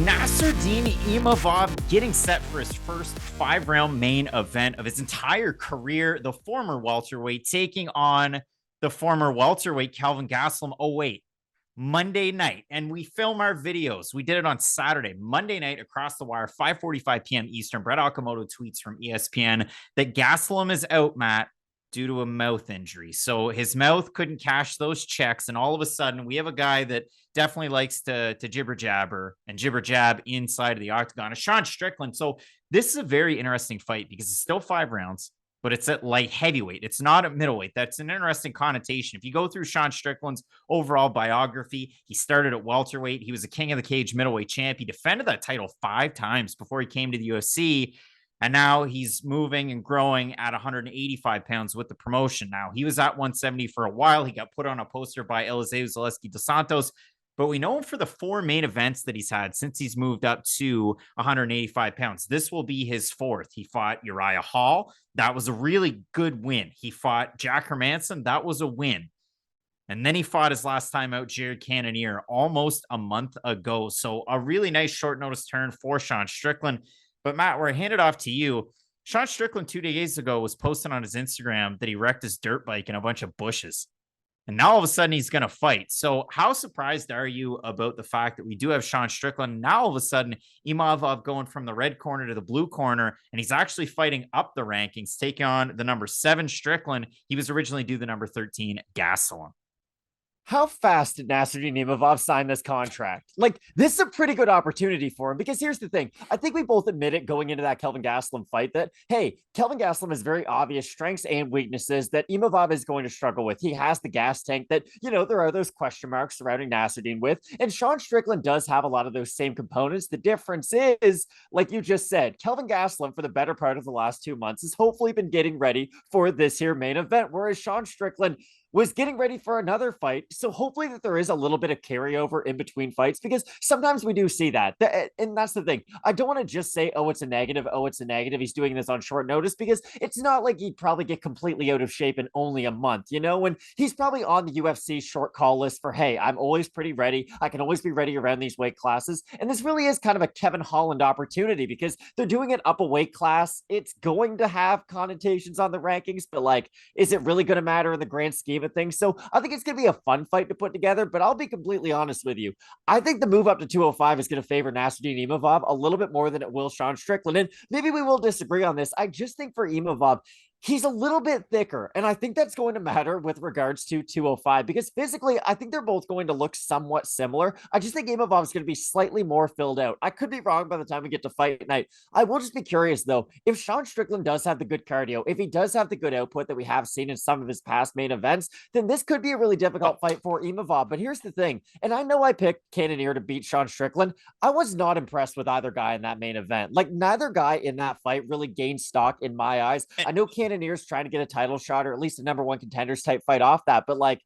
Nassourdine Imavov getting set for his first 5-round main event of his entire career. The former welterweight taking on the former welterweight Kelvin Gastelum. Oh, wait. Monday night. And we film our videos. We did it on Saturday, Monday night, across the wire, 5:45 p.m. Eastern. Brett Okamoto tweets from ESPN that Gastelum is out, Matt, due to a mouth injury. So his mouth couldn't cash those checks. And all of a sudden, we have a guy that definitely likes to jibber jabber and jibber jab inside of the octagon. Sean Strickland. So this is a very interesting fight because it's still 5 rounds, but it's at light heavyweight. It's not at middleweight. That's an interesting connotation. If you go through Sean Strickland's overall biography, he started at welterweight. He was a king of the cage middleweight champ. He defended that title 5 times before he came to the UFC. And now he's moving and growing at 185 pounds with the promotion. Now, he was at 170 for a while. He got put on a poster by Eliseu Zaleski dos Santos, but we know him for the 4 main events that he's had since he's moved up to 185 pounds. This will be his 4th. He fought Uriah Hall. That was a really good win. He fought Jack Hermanson. That was a win. And then he fought his last time out, Jared Cannonier, almost a month ago. So a really nice short notice turn for Sean Strickland. But Matt, where I hand it off to you, Sean Strickland 2 days ago was posting on his Instagram that he wrecked his dirt bike in a bunch of bushes. And now all of a sudden he's going to fight. So how surprised are you about the fact that we do have Sean Strickland? Now all of a sudden, Imavov going from the red corner to the blue corner, and he's actually fighting up the rankings, taking on the number 7 Strickland. He was originally due the number 13 Gastelum. How fast did Nassourdine Imavov sign this contract? Like, this is a pretty good opportunity for him because here's the thing. I think we both admit it going into that Kelvin Gastelum fight that, hey, Kelvin Gastelum has very obvious strengths and weaknesses that Imavov is going to struggle with. He has the gas tank that, there are those question marks surrounding Nassourdine with. And Sean Strickland does have a lot of those same components. The difference is, like you just said, Kelvin Gastelum for the better part of the last 2 months has hopefully been getting ready for this here main event, whereas Sean Strickland was getting ready for another fight. So hopefully that there is a little bit of carryover in between fights because sometimes we do see that. And that's the thing. I don't want to just say, oh, it's a negative. Oh, it's a negative. He's doing this on short notice because it's not like he'd probably get completely out of shape in only a month, when he's probably on the UFC short call list for, hey, I'm always pretty ready. I can always be ready around these weight classes. And this really is kind of a Kevin Holland opportunity because they're doing it up a weight class. It's going to have connotations on the rankings, but like, is it really going to matter in the grand scheme of things? So I think it's going to be a fun fight to put together, but I'll be completely honest with you. I think the move up to 205 is going to favor Nassourdine Imavov a little bit more than it will Sean Strickland. And maybe we will disagree on this. I just think for Imavov, he's a little bit thicker. And I think that's going to matter with regards to 205 because physically, I think they're both going to look somewhat similar. I just think Imavov is going to be slightly more filled out. I could be wrong by the time we get to fight night. I will just be curious, though, if Sean Strickland does have the good cardio, if he does have the good output that we have seen in some of his past main events, then this could be a really difficult fight for Imavov. But here's the thing, and I know I picked Cannonier to beat Sean Strickland. I was not impressed with either guy in that main event. Like, neither guy in that fight really gained stock in my eyes. I know Cannonier's trying to get a title shot or at least a number 1 contenders type fight off that, but like,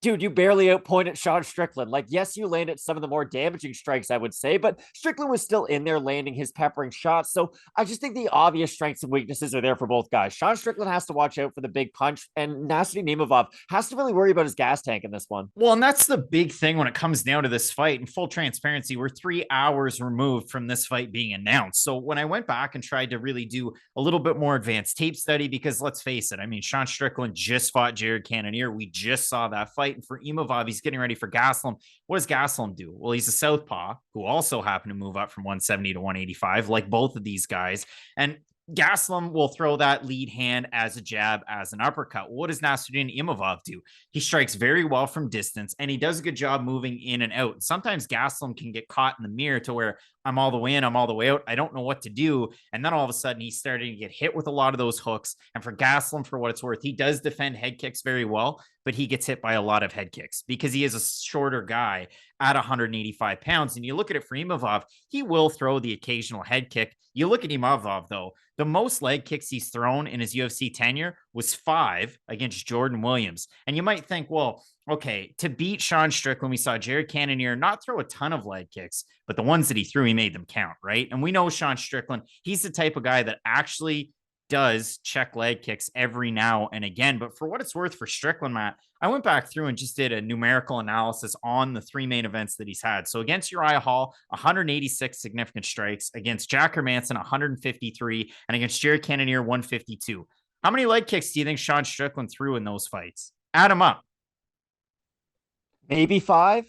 dude, you barely outpointed Sean Strickland. Like, yes, you landed some of the more damaging strikes, I would say, but Strickland was still in there landing his peppering shots. So I just think the obvious strengths and weaknesses are there for both guys. Sean Strickland has to watch out for the big punch, and Nassourdine Imavov has to really worry about his gas tank in this one. Well, and that's the big thing when it comes down to this fight. In full transparency, we're 3 hours removed from this fight being announced. So when I went back and tried to really do a little bit more advanced tape study, because let's face it, I mean, Sean Strickland just fought Jared Cannonier. We just saw that fight. And for Imavov, he's getting ready for Gastelum. What does Gastelum do? Well, he's a southpaw who also happened to move up from 170 to 185, like both of these guys. And Gastelum will throw that lead hand as a jab, as an uppercut. What does Nassourdine Imavov do? He strikes very well from distance, and he does a good job moving in and out. Sometimes Gastelum can get caught in the mirror to where I'm all the way in, I'm all the way out. I don't know what to do. And then all of a sudden he's starting to get hit with a lot of those hooks. And for Gastelum, for what it's worth, he does defend head kicks very well, but he gets hit by a lot of head kicks because he is a shorter guy at 185 pounds. And you look at it for Imavov, he will throw the occasional head kick. You look at Imavov, though, the most leg kicks he's thrown in his UFC tenure was 5 against Jordan Williams. And you might think, well, okay, to beat Sean Strickland, we saw Jared Cannonier not throw a ton of leg kicks, but the ones that he threw, he made them count, right? And we know Sean Strickland, he's the type of guy that actually does check leg kicks every now and again. But for what it's worth for Strickland, Matt, I went back through and just did a numerical analysis on the 3 main events that he's had. So against Uriah Hall, 186 significant strikes, against Jack Hermanson, 153, and against Jared Cannonier, 152. How many leg kicks do you think Sean Strickland threw in those fights? Add them up. Maybe 5.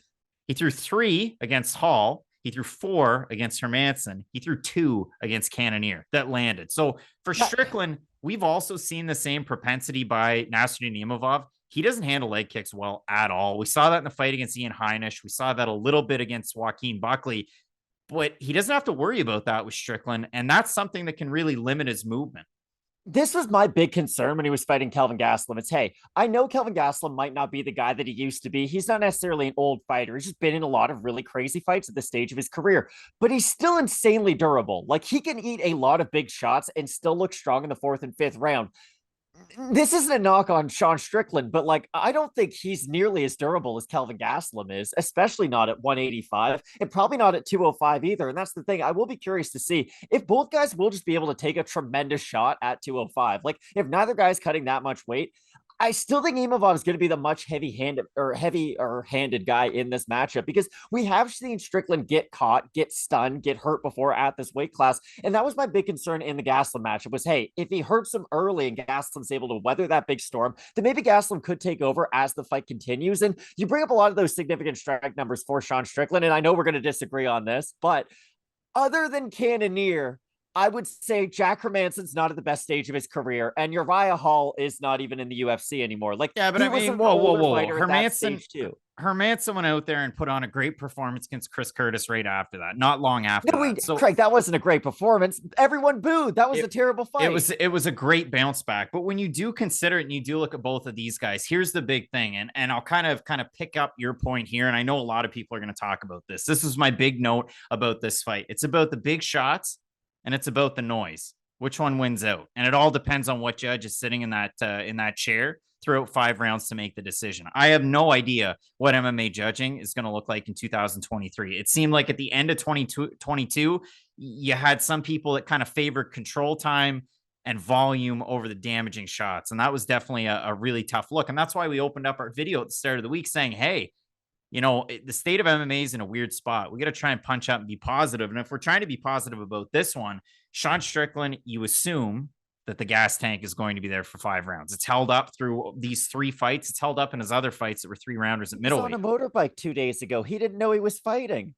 He threw 3 against Hall. He threw 4 against Hermanson. He threw 2 against Cannonier that landed. So for Strickland, we've also seen the same propensity by Nassourdine Imavov. He doesn't handle leg kicks well at all. We saw that in the fight against Ian Heinisch. We saw that a little bit against Joaquin Buckley, but he doesn't have to worry about that with Strickland. And that's something that can really limit his movement. This was my big concern when he was fighting Kelvin Gastelum. It's, hey, I know Kelvin Gastelum might not be the guy that he used to be. He's not necessarily an old fighter. He's just been in a lot of really crazy fights at this stage of his career, but he's still insanely durable. Like, he can eat a lot of big shots and still look strong in the 4th and 5th round. This isn't a knock on Sean Strickland, but like, I don't think he's nearly as durable as Kelvin Gastelum is, especially not at 185 and probably not at 205 either. And that's the thing. I will be curious to see if both guys will just be able to take a tremendous shot at 205. Like, if neither guy's cutting that much weight, I still think Imavov is going to be the much heavier-handed guy in this matchup, because we have seen Strickland get caught, get stunned, get hurt before at this weight class. And that was my big concern in the Gastelum matchup was, hey, if he hurts him early and Gastelum's able to weather that big storm, then maybe Gastelum could take over as the fight continues. And you bring up a lot of those significant strike numbers for Sean Strickland, and I know we're going to disagree on this, but other than Cannonier, I would say Jack Hermanson's not at the best stage of his career, and Uriah Hall is not even in the UFC anymore. Like, yeah, but I mean, whoa. Hermanson went out there and put on a great performance against Chris Curtis right after that. Not long after that. So, Craig, that wasn't a great performance. Everyone booed. That was a terrible fight. It was a great bounce back. But when you do consider it and you do look at both of these guys, here's the big thing. And I'll kind of pick up your point here. And I know a lot of people are going to talk about this. This is my big note about this fight. It's about the big shots and it's about the noise. Which one wins out? And it all depends on what judge is sitting in that chair throughout 5 rounds to make the decision. I have no idea what MMA judging is going to look like in 2023. It seemed like at the end of 2022, you had some people that kind of favored control time and volume over the damaging shots. And that was definitely a really tough look. And that's why we opened up our video at the start of the week saying, hey, you know, the state of MMA is in a weird spot. We got to try and punch up and be positive. And if we're trying to be positive about this one, Sean Strickland, you assume that the gas tank is going to be there for 5 rounds. It's held up through these 3 fights. It's held up in his other fights that were 3 rounders at middleweight. He was on a motorbike 2 days ago. He didn't know he was fighting.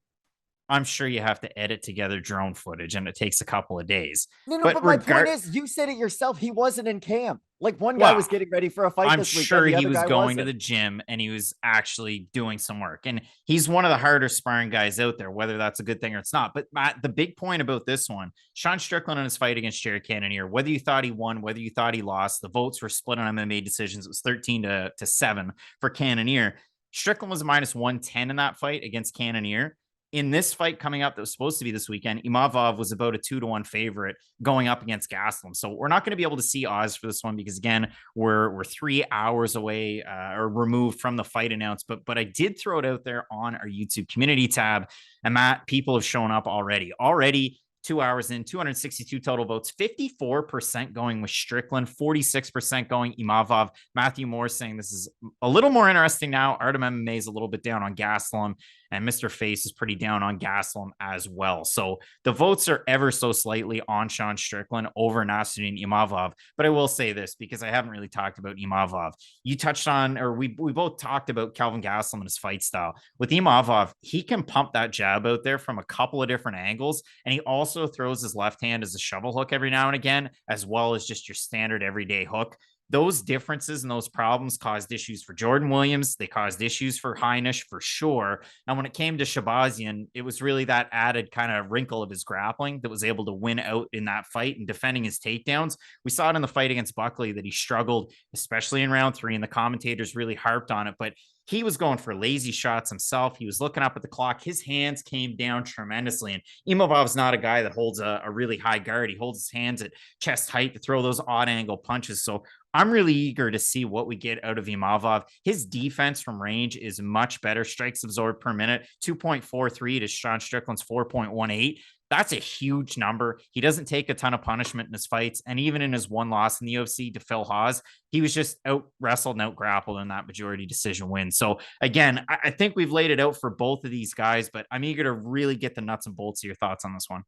I'm sure you have to edit together drone footage and it takes a couple of days. No, but my point is, you said it yourself. He wasn't in camp. Like, one guy was getting ready for a fight this week. I'm sure he was going to the gym and he was actually doing some work. And he's one of the harder sparring guys out there, whether that's a good thing or it's not. But Matt, the big point about this one, Sean Strickland in his fight against Jared Cannonier, whether you thought he won, whether you thought he lost, the votes were split on MMA decisions. It was 13 to 7 for Cannonier. Strickland was minus 110 in that fight against Cannonier. In this fight coming up that was supposed to be this weekend, Imavov was about a 2-1 favorite going up against Gastelum. So we're not going to be able to see odds for this one because, again, we're 3 hours away or removed from the fight announced. But I did throw it out there on our YouTube community tab. And Matt, people have shown up already. 2 hours in, 262 total votes, 54% going with Strickland, 46% going Imavov. Matthew Moore saying this is a little more interesting now. Artem MMA is a little bit down on Gastelum, and Mr. Face is pretty down on Gastelum as well. So the votes are ever so slightly on Sean Strickland over Nassourdine Imavov. But I will say this, because I haven't really talked about Imavov. You touched on, or we both talked about Kelvin Gastelum and his fight style. With Imavov, he can pump that jab out there from a couple of different angles, and he also throws his left hand as a shovel hook every now and again, as well as just your standard everyday hook. Those differences and those problems caused issues for Jordan Williams. They caused issues for Heinisch for sure. And when it came to Shabazian, it was really that added kind of wrinkle of his grappling that was able to win out in that fight and defending his takedowns. We saw it in the fight against Buckley that he struggled, especially in round 3, and the commentators really harped on it. But he was going for lazy shots himself. He was looking up at the clock. His hands came down tremendously. And Imavov's not a guy that holds a really high guard. He holds his hands at chest height to throw those odd angle punches. So I'm really eager to see what we get out of Imavov. His defense from range is much better. Strikes absorbed per minute, 2.43 to Sean Strickland's 4.18. That's a huge number. He doesn't take a ton of punishment in his fights. And even in his one loss in the UFC to Phil Hawes, he was just out wrestled and out grappled in that majority decision win. So again, I think we've laid it out for both of these guys, but I'm eager to really get the nuts and bolts of your thoughts on this one.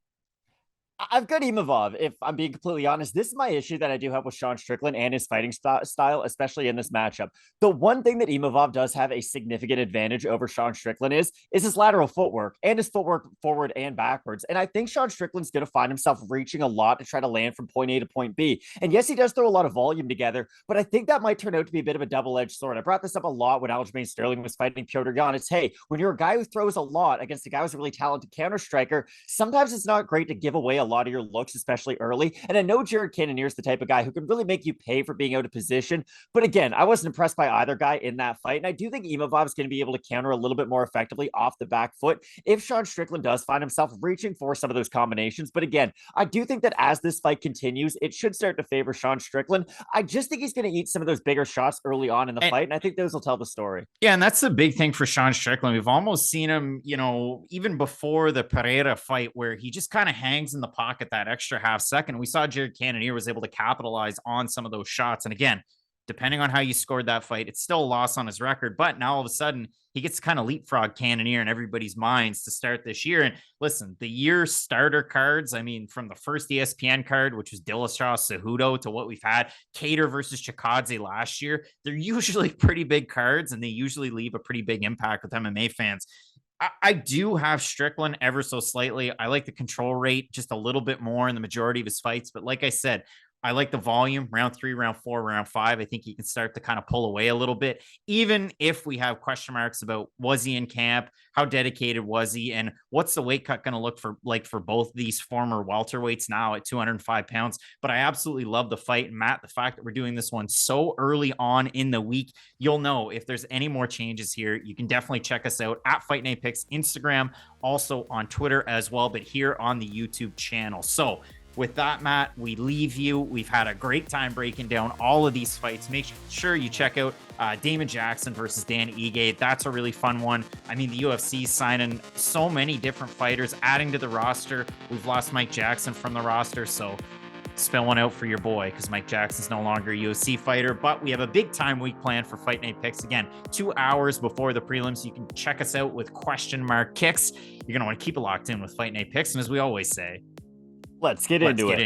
I've got Imavov, if I'm being completely honest. This is my issue that I do have with Sean Strickland and his fighting style, especially in this matchup. The one thing that Imavov does have a significant advantage over Sean Strickland is his lateral footwork and his footwork forward and backwards. And I think Sean Strickland's going to find himself reaching a lot to try to land from point A to point B. And yes, he does throw a lot of volume together, but I think that might turn out to be a bit of a double-edged sword. I brought this up a lot when Aljamain Sterling was fighting Piotr Jan. It's, hey, when you're a guy who throws a lot against a guy who's a really talented counter striker, sometimes it's not great to give away a lot of your looks, especially early. And I know Jared Cannonier's the type of guy who can really make you pay for being out of position. But again, I wasn't impressed by either guy in that fight. And I do think Imavov's going to be able to counter a little bit more effectively off the back foot if Sean Strickland does find himself reaching for some of those combinations. But again, I do think that as this fight continues, it should start to favor Sean Strickland. I just think he's going to eat some of those bigger shots early on in the fight. And I think those will tell the story. Yeah, and that's the big thing for Sean Strickland. We've almost seen him, even before the Pereira fight, where he just kind of hangs in the pocket that extra half second. We saw Jared Cannonier was able to capitalize on some of those shots. And again, depending on how you scored that fight, it's still a loss on his record. But now all of a sudden, he gets to kind of leapfrog Cannonier in everybody's minds to start this year. And listen, the year starter cards, I mean, from the first ESPN card, which was Dillashaw, Cejudo, to what we've had, Cater versus Chikadze last year, they're usually pretty big cards, and they usually leave a pretty big impact with MMA fans. I do have Strickland ever so slightly. I like the control rate just a little bit more in the majority of his fights. But like I said, I like the volume, round 3, round 4, round 5. I think he can start to kind of pull away a little bit, even if we have question marks about, was he in camp? How dedicated was he? And what's the weight cut going to look for both these former welterweights now at 205 pounds? But I absolutely love the fight. And Matt, the fact that we're doing this one so early on in the week, you'll know if there's any more changes here. You can definitely check us out at Fight Night Picks, Instagram, also on Twitter as well, but here on the YouTube channel. So with that, Matt, we leave you. We've had a great time breaking down all of these fights. Make sure you check out Damon Jackson versus Dan Ige. That's a really fun one. I mean, the UFC signing so many different fighters, adding to the roster. We've lost Mike Jackson from the roster, so spill one out for your boy, because Mike Jackson's no longer a UFC fighter. But we have a big time week planned for Fight Night Picks. Again, 2 hours before the prelims. You can check us out with question mark kicks. You're going to want to keep it locked in with Fight Night Picks. And as we always say, Let's get into it.